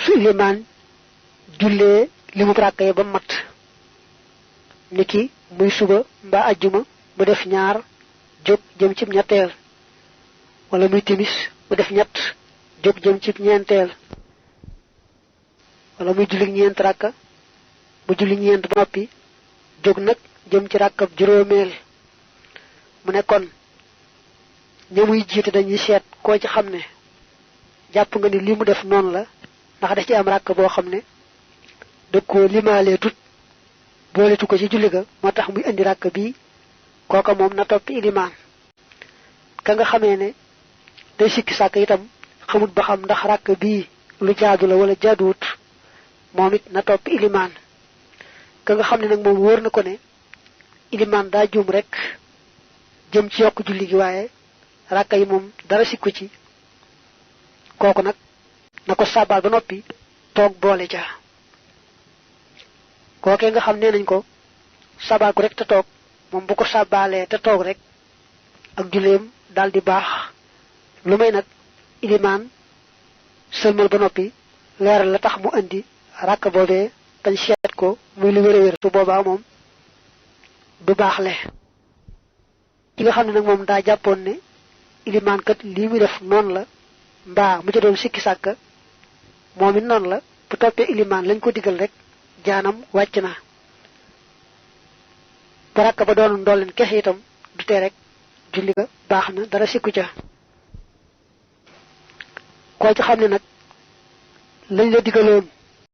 su ilimaan jullee li mu rakka ya ba mat niki muy suba mbaa ajjuma mu def ñaar jóg jëm ci ñetteel wala muy timis mu def ñett jóg jëm ci ñeenteel wala muy julli ñeent rakka mu julli ñeent ba noppi jóg nag jëm ci rakkab juróomeel mu ne kon ñamuy jiite dañuy seet koo ci xam ne jàpp nga ni li mu def noonu la ndax da ci am rakk boo xam ne da koo limaalee tut booletu ko ci julli ga moo tax muy indi rakk bii kooka moom na toppi ilimaan ka nga xamee ne day sikki sàkk itam xamut ba xam ndax rakk bii lu jaadu la wala jaaduwut moom it na toppi ilimaan ka nga xam ne nag moom wóor na ko ne ilimaan daa juum rek jëm ci yokk julli gi waaye rakk yi moom dara sikku ci kooku nag na ko sàbbaal ba noppi toog boole ca kookee nga xam nee nañ ko sàbbaal ko rek te toog moom bu ko sàbbaalee te toog rek ak julleem daal di baax lu may nag ilimaan sëlmal ba noppi leeral la tax mu andi rakk boobee tañ seet ko muy lu wér-wér su boobaa moom du baax le ki nga xam ne nag moom daa jàppoon ne ilimaan kat lii muy def noonu la mbaa mu ca doon sikki sàkk moom it noonu la bu toppee ilimaan lañ ko digal rek jaanam wàcc na bu rakk ba doon ndolleen kese itam du tee rek julli ga baax na dara sikku ca koo ci xam ne nag lañ la digaloon